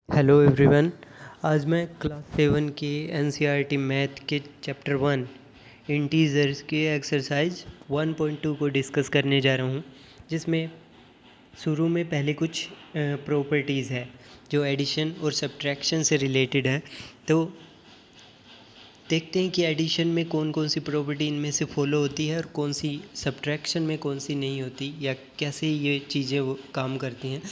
Hello everyone. आज मैं class 7 के एनसीईआरटी मैथ के चैप्टर 1 इंटीजर्स के एक्सरसाइज 1.2 को डिस्कस करने जा रहा हूँ, जिसमें शुरू में पहले कुछ प्रॉपर्टीज़ है जो एडिशन और सब्ट्रैक्शन से रिलेटेड है। तो देखते हैं कि एडिशन में कौन कौन सी प्रॉपर्टी इनमें से फॉलो होती है और कौन सी सब्ट्रैक्शन में कौन सी नहीं होती, या कैसे ये चीज़ें वो काम करती हैं।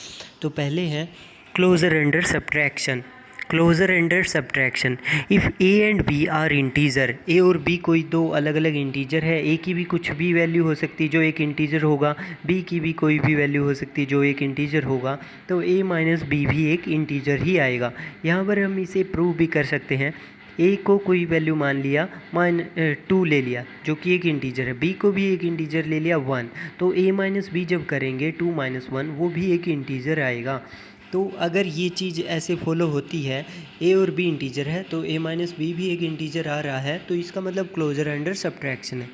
तो पहले है closure under subtraction. Closure under subtraction, if A and B are integer, A और बी कोई दो अलग अलग इंटीजर है। ए की भी कुछ भी वैल्यू हो सकती है जो एक इंटीजर होगा, बी की भी कोई भी वैल्यू हो सकती है जो एक इंटीजर होगा, तो ए माइनस बी भी एक इंटीजर ही आएगा। यहाँ पर हम इसे प्रूव भी कर सकते हैं। ए को कोई वैल्यू मान लिया, 2 ले लिया जो कि एक इंटीजर है, बी को भी एक इंटीजर ले लिया 1, तो ए माइनस बी जब करेंगे 2 माइनस 1 वो भी एक इंटीजर आएगा। तो अगर ये चीज़ ऐसे फॉलो होती है, ए और बी इंटीजर है तो ए माइनस बी भी एक इंटीजर आ रहा है, तो इसका मतलब क्लोजर अंडर सब्ट्रैक्शन है।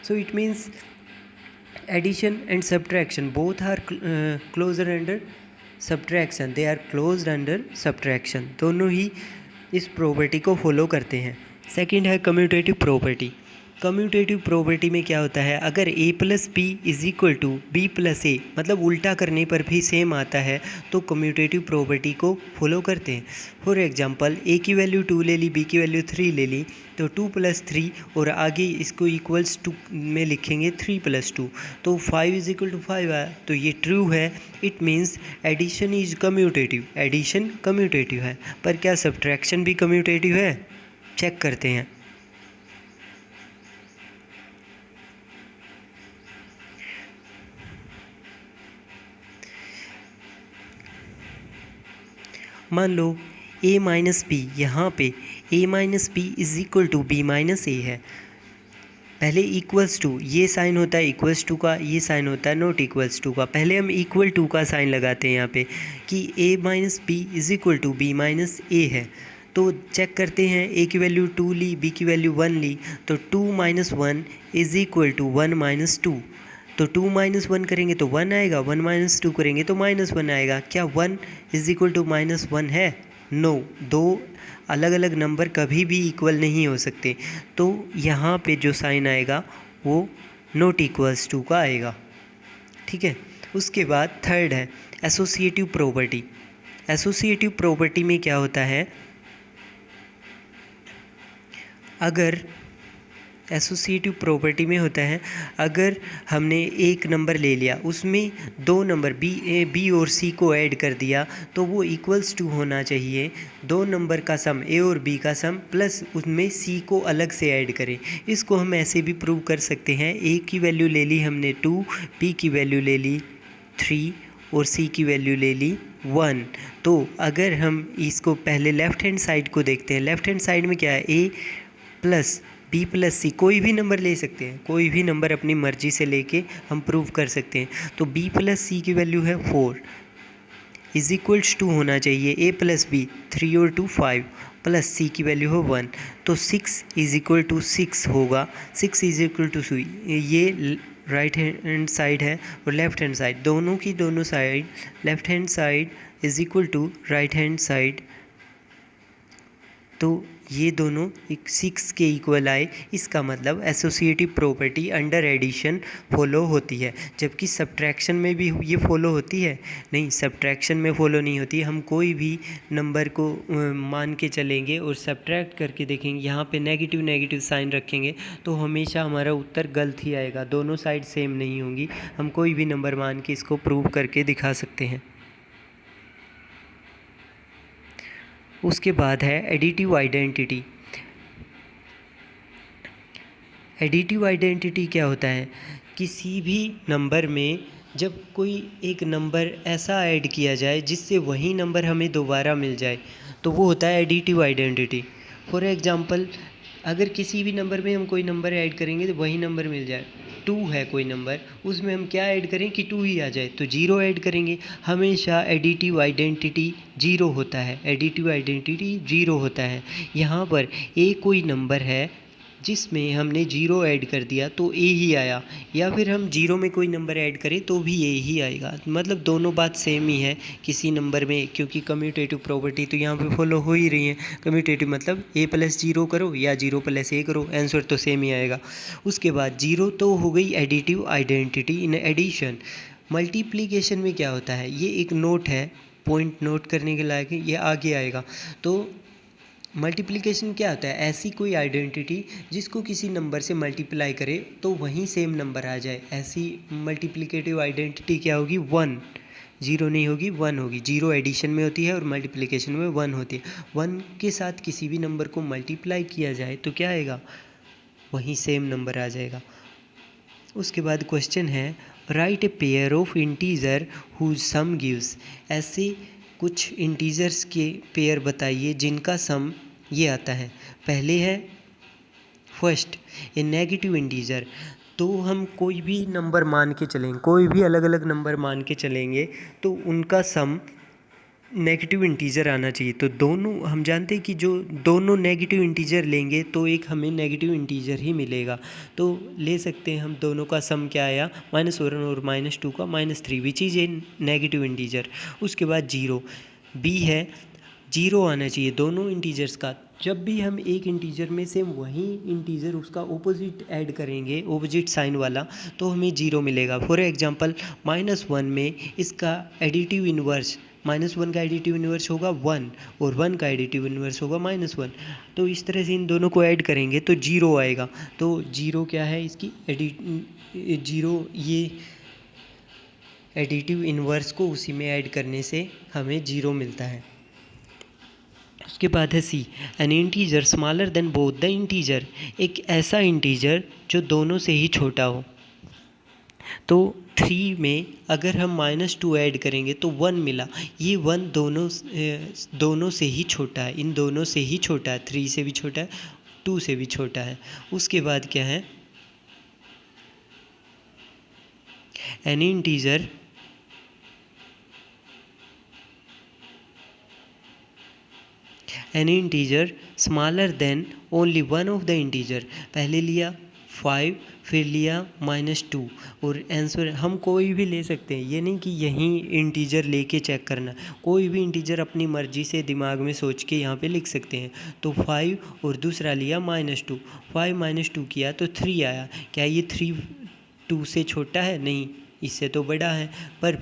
So it means addition and subtraction both are closure under subtraction, they are closed under subtraction, दोनों ही इस प्रॉपर्टी को फॉलो करते हैं। सेकंड है कम्यूटेटिव प्रॉपर्टी। कम्यूटेटिव प्रॉपर्टी में क्या होता है, अगर a plus B is equal to B plus A, मतलब उल्टा करने पर भी सेम आता है, तो कम्यूटेटिव प्रॉपर्टी को फॉलो करते हैं। फॉर एग्जांपल a की वैल्यू 2 ले ली, b की वैल्यू 3 ले ली, तो 2 प्लस 3 और आगे इसको इक्वल्स टू में लिखेंगे 3 प्लस 2, तो 5 इज इक्वल टू 5 आया, तो ये ट्रू है। It means addition is commutative, addition commutative है। पर क्या सब्ट्रैक्शन भी कम्यूटेटिव है? चेक करते हैं। मान लो a माइनस बी, यहाँ पे a minus B is equal to B minus A है। पहले इक्वल्स टू, ये साइन होता है इक्वल्स टू का, ये साइन होता है नॉट इक्वल्स टू का। पहले हम इक्वल टू का साइन लगाते हैं यहाँ पे कि a minus B is equal to B minus A है। तो चेक करते हैं, a की वैल्यू 2 ली, b की वैल्यू 1 ली, तो 2 minus 1 is equal to 1 minus 2, तो 2 माइनस 1 करेंगे तो 1 आएगा, 1 माइनस 2 करेंगे तो माइनस 1 आएगा। क्या 1 इज इक्वल टू माइनस 1 है? नो, दो अलग अलग नंबर कभी भी इक्वल नहीं हो सकते, तो यहाँ पे जो साइन आएगा वो नॉट इक्वल्स टू का आएगा। ठीक है। उसके बाद थर्ड है एसोसिएटिव प्रॉपर्टी। एसोसिएटिव प्रॉपर्टी में क्या होता है, अगर एसोसिएटिव प्रॉपर्टी में होता है, अगर हमने एक नंबर ले लिया, उसमें दो नंबर बी और सी को ऐड कर दिया, तो वो इक्वल्स टू होना चाहिए दो नंबर का सम, ए और बी का सम, प्लस उसमें सी को अलग से ऐड करें। इसको हम ऐसे भी प्रूव कर सकते हैं, ए की वैल्यू ले ली हमने 2, बी की वैल्यू ले ली 3 और सी की वैल्यू ले ली 1। तो अगर हम इसको पहले लेफ़्ट हैंड साइड को देखते हैं, लेफ़्ट हैंड साइड में क्या है, ए प्लस बी प्लस सी, कोई भी नंबर ले सकते हैं, कोई भी नंबर अपनी मर्जी से लेके हम प्रूव कर सकते हैं। तो बी प्लस सी की वैल्यू है 4 इज इक्वल्स टू होना चाहिए ए प्लस बी 3 और 2 5 प्लस सी की वैल्यू है 1, तो 6 इज इक्वल टू 6 होगा। 6 इज इक्वल टू 2, ये राइट हैंड साइड है और लेफ्ट हैंड साइड, दोनों की दोनों side left hand side is equal to right hand side, तो ये दोनों 6 के इक्वल आए। इसका मतलब associative property under addition follow होती है, जबकि सब्ट्रैक्शन में भी ये फॉलो होती है। नहीं, सब्ट्रैक्शन में फॉलो नहीं होती। हम कोई भी नंबर को मान के चलेंगे और सब्ट्रैक्ट करके देखेंगे, यहाँ पे नेगेटिव नेगेटिव साइन रखेंगे तो हमेशा हमारा उत्तर गलत ही आएगा, दोनों साइड सेम नहीं होंगी। हम कोई भी नंबर मान के इसको प्रूव करके दिखा सकते हैं। उसके बाद है एडिटिव आइडेंटिटी। एडिटिव आइडेंटिटी क्या होता है, किसी भी नंबर में जब कोई एक नंबर ऐसा ऐड किया जाए जिससे वही नंबर हमें दोबारा मिल जाए, तो वो होता है एडिटिव आइडेंटिटी। फॉर एग्जांपल, अगर किसी भी नंबर में हम कोई नंबर ऐड करेंगे तो वही नंबर मिल जाए। 2 है कोई नंबर, उसमें हम क्या ऐड करें कि 2 ही आ जाए, तो 0 ऐड करेंगे। हमेशा एडिटिव आइडेंटिटी 0 होता है, एडिटिव आइडेंटिटी 0 होता है। यहाँ पर ए कोई नंबर है जिसमें हमने जीरो ऐड कर दिया तो ए ही आया, या फिर हम जीरो में कोई नंबर ऐड करें तो भी ए ही आएगा। मतलब दोनों बात सेम ही है किसी नंबर में, क्योंकि कम्यूटेटिव प्रॉपर्टी तो यहाँ पे फॉलो हो ही रही है। कम्यूटेटिव मतलब ए प्लस जीरो करो या जीरो प्लस ए करो, आंसर तो सेम ही आएगा। उसके बाद जीरो तो हो गई additive identity in addition. Multiplication में क्या होता है, ये एक नोट है, पॉइंट नोट करने के लायक है, ये आगे आएगा। तो मल्टीप्लिकेशन क्या होता है, ऐसी कोई आइडेंटिटी जिसको किसी नंबर से मल्टीप्लाई करे तो वहीं सेम नंबर आ जाए। ऐसी मल्टीप्लिकेटिव आइडेंटिटी क्या होगी, वन। जीरो नहीं होगी, वन होगी। जीरो एडिशन में होती है और मल्टीप्लिकेशन में वन होती है। वन के साथ किसी भी नंबर को मल्टीप्लाई किया जाए तो क्या आएगा, वहीं सेम नंबर आ जाएगा। उसके बाद क्वेश्चन है, write a pair of integer whose sum gives. ऐसे कुछ इंटीजर्स के पेयर बताइए जिनका सम ये आता है। पहले है फर्स्ट ए नेगेटिव इंटीजर। तो हम कोई भी नंबर मान के चलेंगे, कोई भी अलग अलग नंबर मान के चलेंगे तो उनका सम नेगेटिव इंटीजर आना चाहिए। तो दोनों हम जानते हैं कि जो दोनों नेगेटिव इंटीजर लेंगे तो एक हमें नेगेटिव इंटीजर ही मिलेगा। तो ले सकते हैं हम दोनों का सम क्या आया, -1 और -2 का -3, which is a negative integer. उसके बाद जीरो, बी है, जीरो आना चाहिए दोनों इंटीजर्स का। जब भी हम एक इंटीजर में से वही इंटीजर उसका ऑपोजिट ऐड करेंगे, ऑपोजिट साइन वाला, तो हमें जीरो मिलेगा। फॉर एग्जांपल -1 में इसका एडिटिव इन्वर्स, -1 का एडिटिव इन्वर्स होगा 1 और 1 का एडिटिव इन्वर्स होगा -1। तो इस तरह से इन दोनों को ऐड करेंगे तो जीरो आएगा। तो जीरो क्या है इसकी जीरो, ये एडिटिव इन्वर्स को उसी में ऐड करने से हमें जीरो मिलता है। उसके बाद है C, an integer smaller than both the integer. एक ऐसा इंटीजर जो दोनों से ही छोटा हो। तो 3 में अगर हम -2 ऐड करेंगे तो 1 मिला। ये 1 दोनों से ही छोटा है, इन दोनों से ही छोटा है, 3 से भी छोटा है, 2 से भी छोटा है। उसके बाद क्या है, N integer smaller then only one of the integer. पहले लिया 5, फिर लिया -2 और आंसर हम कोई भी ले सकते हैं। ये नहीं कि यहीं इंटीजर लेके चेक करना, कोई भी इंटीजर अपनी मर्जी से दिमाग में सोच के यहाँ पे लिख सकते हैं। तो 5 और दूसरा लिया -2, 5 - 2 किया तो 3 आया। क्या ये 3 2 से छोटा है, नहीं, इससे तो बड़ा है, पर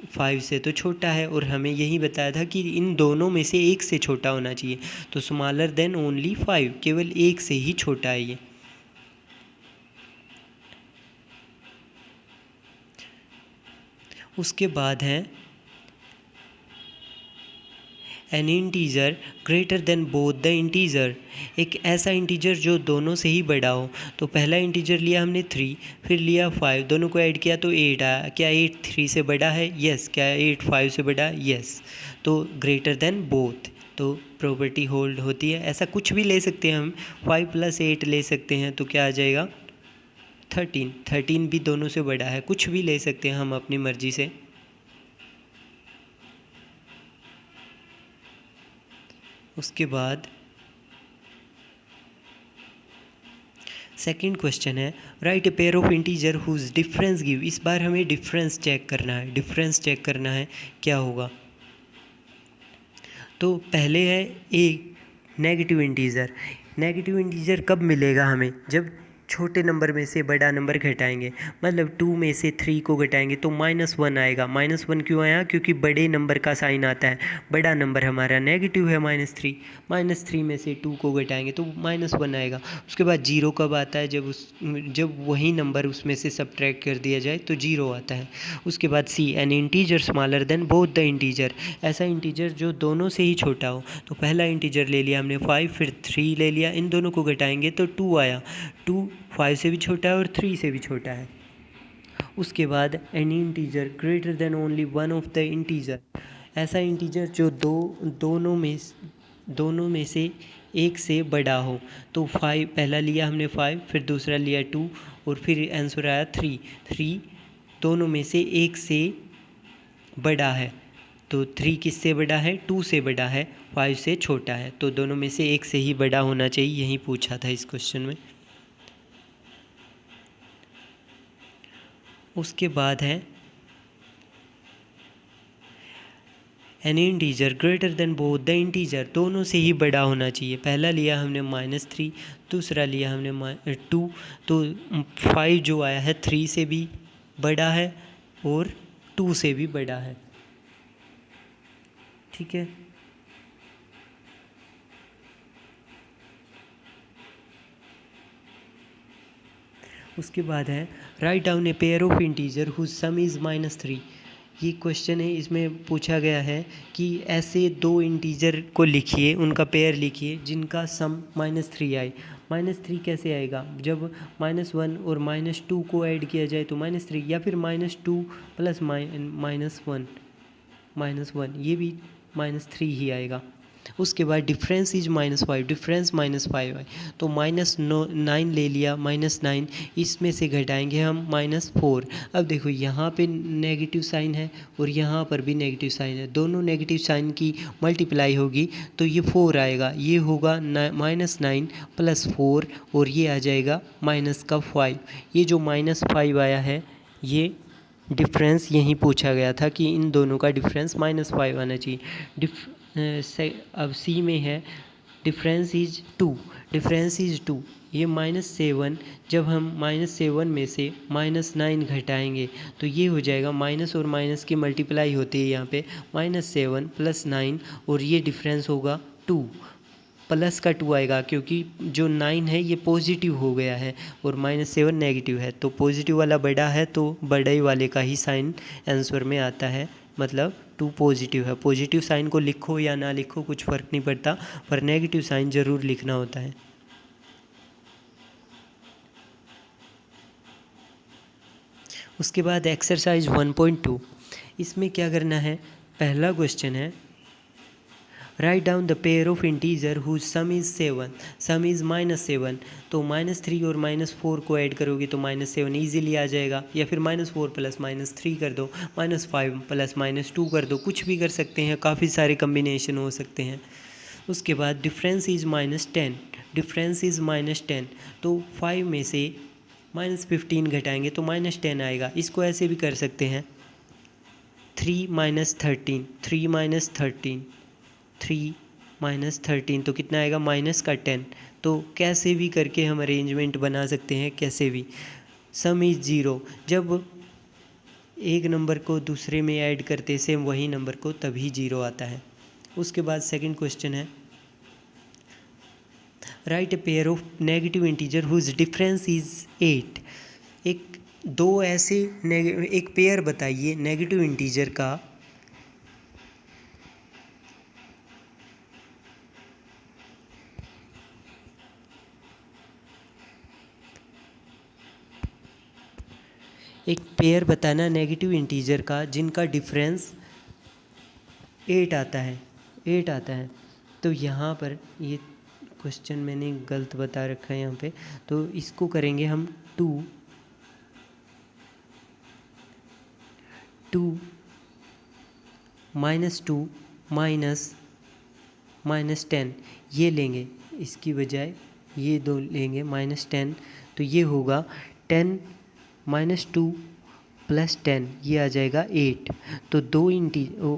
5 से तो छोटा है। और हमें यही बताया था कि इन दोनों में से एक से छोटा होना चाहिए। तो स्मॉलर देन ओनली 5, केवल एक से ही छोटा है ये। उसके बाद है N integer greater than both the integer. एक ऐसा इंटीजर जो दोनों से ही बड़ा हो। तो पहला इंटीजर लिया हमने 3, फिर लिया 5, दोनों को ऐड किया तो 8 आया। क्या 8 3 से बड़ा है, यस। क्या 8 5 से बड़ा है, यस। तो ग्रेटर देन बोथ, तो प्रॉपर्टी होल्ड होती है। ऐसा कुछ भी ले सकते हैं हम, 5 + 8 ले सकते हैं तो क्या आ जाएगा 13। 13 भी दोनों से बड़ा है, कुछ भी ले सकते हैं हम अपनी मर्जी से। उसके बाद सेकंड क्वेश्चन है, write a pair of integer whose difference give. इस बार हमें डिफरेंस चेक करना है। डिफरेंस चेक करना है क्या होगा। तो पहले है ए नेगेटिव इंटीजर। नेगेटिव इंटीजर कब मिलेगा हमें, जब छोटे नंबर में से बड़ा नंबर घटाएंगे। मतलब 2 में से 3 को घटाएंगे तो -1 आएगा। -1 क्यों आया, क्योंकि बड़े नंबर का साइन आता है। बड़ा नंबर हमारा नेगेटिव है -3, -3 में से 2 को घटाएंगे तो -1 आएगा। उसके बाद जीरो कब आता है, जब वही नंबर उसमें से सब्ट्रैक्ट कर दिया जाए तो जीरो आता है। उसके बाद C, an integer smaller than both the integer. ऐसा इंटीजर जो दोनों से ही छोटा हो। तो पहला इंटीजर ले लिया हमने 5, फिर 3 ले लिया, इन दोनों को घटाएंगे तो 2 आया। 2 5 से भी छोटा है और 3 से भी छोटा है। उसके बाद any integer greater than only one of the integer. ऐसा इंटीजर जो दोनों में से एक से बड़ा हो। तो 5 पहला लिया हमने 5, फिर दूसरा लिया 2 और फिर आंसर आया 3। 3 दोनों में से एक से बड़ा है। तो 3 किससे बड़ा है? 2 से बड़ा है, 5 से छोटा है, तो दोनों में से एक से ही बड़ा होना चाहिए, यही पूछा था इस क्वेश्चन में। उसके बाद है N integer greater than both the integer, दोनों से ही बड़ा होना चाहिए। पहला लिया हमने -3, दूसरा लिया हमने 2, तो 5 जो आया है 3 से भी बड़ा है और 2 से भी बड़ा है, ठीक है। उसके बाद है write down a pair of integer whose sum is -3। ये क्वेश्चन है, इसमें पूछा गया है कि ऐसे दो इंटीजर को लिखिए, उनका पेयर लिखिए जिनका सम -3 आए। -3 कैसे आएगा? जब -1 और -2 को ऐड किया जाए तो -3, या फिर -2 प्लस -1 ये भी -3 ही आएगा। उसके बाद डिफरेंस इज -5, डिफरेंस -5 है तो -9 ले लिया, -9 इसमें से घटाएंगे हम -4। अब देखो यहाँ पे नेगेटिव साइन है और यहाँ पर भी नेगेटिव साइन है, दोनों नेगेटिव साइन की मल्टीप्लाई होगी तो ये 4 आएगा, ये होगा -9 प्लस 4 और ये आ जाएगा -5। ये जो -5 आया है ये डिफरेंस यहीं पूछा गया था कि इन दोनों का डिफरेंस -5 आना चाहिए। अब सी में है डिफरेंस इज 2, डिफरेंस इज 2, ये -7, जब हम -7 में से -9 घटाएंगे तो ये हो जाएगा, माइनस और माइनस की मल्टीप्लाई होती है यहाँ पे, -7 प्लस 9 और ये डिफरेंस होगा 2, प्लस का 2 आएगा क्योंकि जो 9 है ये पॉजिटिव हो गया है और -7 नेगेटिव है, तो पॉजिटिव वाला बड़ा है तो बड़े वाले का ही साइन आंसर में आता है, मतलब 2 पॉजिटिव है। पॉजिटिव साइन को लिखो या ना लिखो कुछ फ़र्क नहीं पड़ता, पर नेगेटिव साइन ज़रूर लिखना होता है। उसके बाद एक्सरसाइज 1.2, इसमें क्या करना है? पहला क्वेश्चन है write down the pair of integer whose sum is 7, sum is -7, तो -3 और -4 को ऐड करोगे तो -7 ईजिली आ जाएगा, या फिर -4 प्लस -3 कर दो, -5 प्लस -2 कर दो, कुछ भी कर सकते हैं, काफ़ी सारे कम्बिनेशन हो सकते हैं। उसके बाद डिफरेंस इज़ -10, डिफरेंस इज़ -10, तो 5 में से -15 घटाएंगे तो -10 आएगा। इसको ऐसे भी कर सकते हैं 3 -13, 3 -13, 3 -13 तो कितना आएगा? -10, तो कैसे भी करके हम अरेंजमेंट बना सकते हैं, कैसे भी। सम इज़ 0, जब एक नंबर को दूसरे में ऐड करते सेम वही नंबर को तभी 0 आता है। उसके बाद सेकंड क्वेश्चन है write a pair of negative integer whose difference is 8। एक पेयर बताइए नेगेटिव इंटीजर का एक पेयर बताना नेगेटिव इंटीजर का जिनका डिफरेंस 8 आता है, 8 आता है। तो यहाँ पर ये क्वेश्चन मैंने गलत बता रखा है यहाँ पे, तो इसको करेंगे हम 2 -2 -10 ये लेंगे, इसकी बजाय ये दो लेंगे -10, तो ये होगा 10 -2 प्लस 10, ये आ जाएगा 8। तो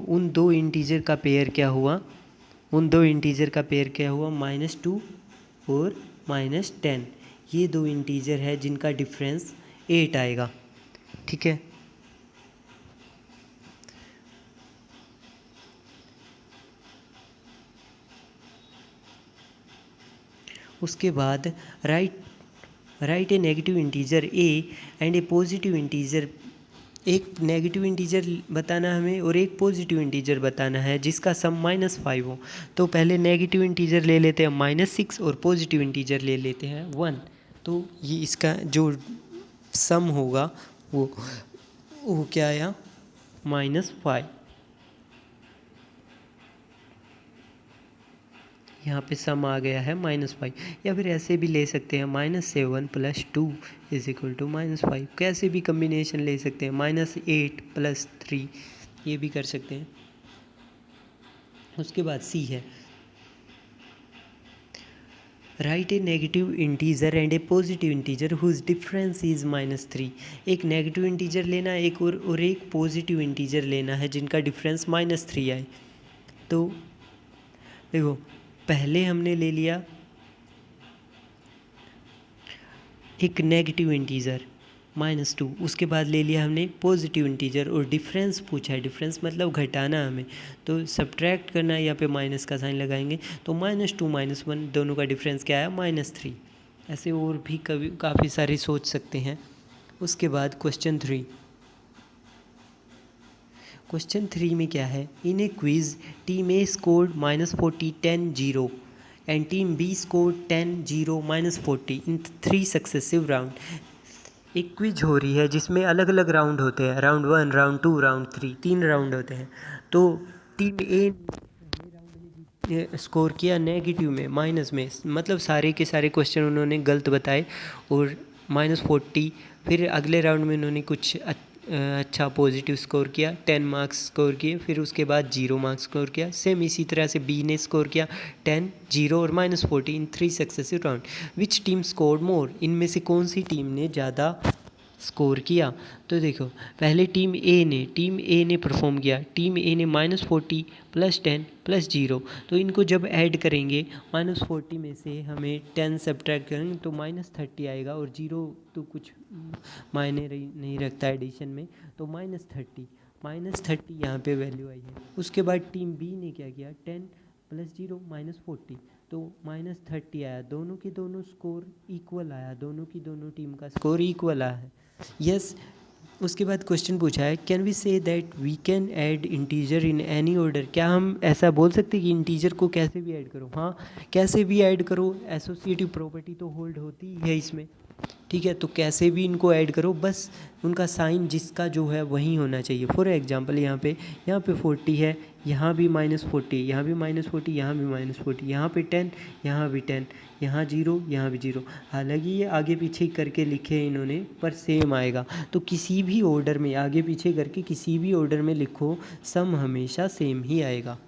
उन दो इंटीजर का पेयर क्या हुआ? उन दो इंटीजर का पेयर क्या हुआ? -2 और -10, ये दो इंटीजर है जिनका डिफरेंस 8 आएगा, ठीक है। उसके बाद right a negative integer A and a positive integer, एक नेगेटिव इंटीजर बताना है हमें और एक पॉजिटिव इंटीजर बताना है जिसका सम -5 हो। तो पहले नेगेटिव इंटीजर ले लेते हैं -6 और पॉजिटिव इंटीजर ले लेते हैं 1। तो ये इसका जो सम होगा वो क्या आया? -5। यहाँ पे सम आ गया है -5, या फिर ऐसे भी ले सकते हैं -7 + 2 = -5, कैसे भी कम्बिनेशन ले सकते हैं, -8 + 3 ये भी कर सकते हैं। उसके बाद सी है, write a negative integer and a positive integer whose difference is -3। एक नेगेटिव इंटीजर लेना है एक और एक पॉजिटिव इंटीजर लेना है जिनका डिफरेंस -3 आए। तो देखो, पहले हमने ले लिया एक नेगेटिव इंटीजर -2, उसके बाद ले लिया हमने पॉजिटिव इंटीजर और डिफरेंस पूछा है। डिफरेंस मतलब घटाना हमें, तो सब्ट्रैक्ट करना है, यहाँ पे माइनस का साइन लगाएंगे तो -2 -1 दोनों का डिफरेंस क्या आया, -3। ऐसे और भी कभी काफ़ी सारे सोच सकते हैं। उसके बाद क्वेश्चन 3। क्वेश्चन 3 में क्या है, in a quiz team A scored -40 10 0 and team B scored 10 0 -40 in 3 successive round. एक क्विज हो रही है जिसमें अलग अलग राउंड होते हैं, राउंड 1, राउंड 2, राउंड 3, 3 राउंड होते हैं। तो टीम ए स्कोर किया नेगेटिव में, माइनस में, मतलब सारे के सारे क्वेश्चन उन्होंने गलत बताए और -40। फिर अगले राउंड में उन्होंने कुछ अच्छा पॉजिटिव स्कोर किया, 10 मार्क्स स्कोर किए। फिर उसके बाद 0 मार्क्स स्कोर किया। सेम इसी तरह से बी ने स्कोर किया 10, 0 और -40 in 3 successive round. Which team scored more, इनमें से कौन सी टीम ने ज़्यादा स्कोर किया। तो देखो, पहले टीम ए ने परफॉर्म किया। टीम ए ने -40 +10 +0, तो इनको जब ऐड करेंगे -40 में से हमें 10 सब्ट्रैक्ट करेंगे तो -30 आएगा, और 0 तो कुछ मायने नहीं रखता एडिशन में, तो -30 यहाँ पे वैल्यू आई है। उसके बाद टीम बी ने क्या किया, 10 +0 -40, तो -30 आया। दोनों के दोनों स्कोर इक्वल आया, दोनों की दोनों टीम का स्कोर इक्वल आया है। यस। उसके बाद क्वेश्चन पूछा है, can we say that we can add integer in any order. क्या हम ऐसा बोल सकते हैं कि इंटीजर को कैसे भी ऐड करो। हाँ, कैसे भी ऐड करो, एसोसिएटिव प्रॉपर्टी तो होल्ड होती ही है इसमें, ठीक है। तो कैसे भी इनको ऐड करो, बस उनका साइन जिसका जो है वही होना चाहिए। फॉर एग्जांपल यहाँ पे 40 है, यहाँ भी -40, यहाँ भी -40, यहाँ भी -40, यहाँ पे 10, यहाँ भी 10, यहाँ 0, यहाँ भी 0। हालांकि ये आगे पीछे करके लिखे इन्होंने, पर सेम आएगा। तो किसी भी ऑर्डर में आगे पीछे करके किसी भी ऑर्डर में लिखो, सम हमेशा सेम ही आएगा।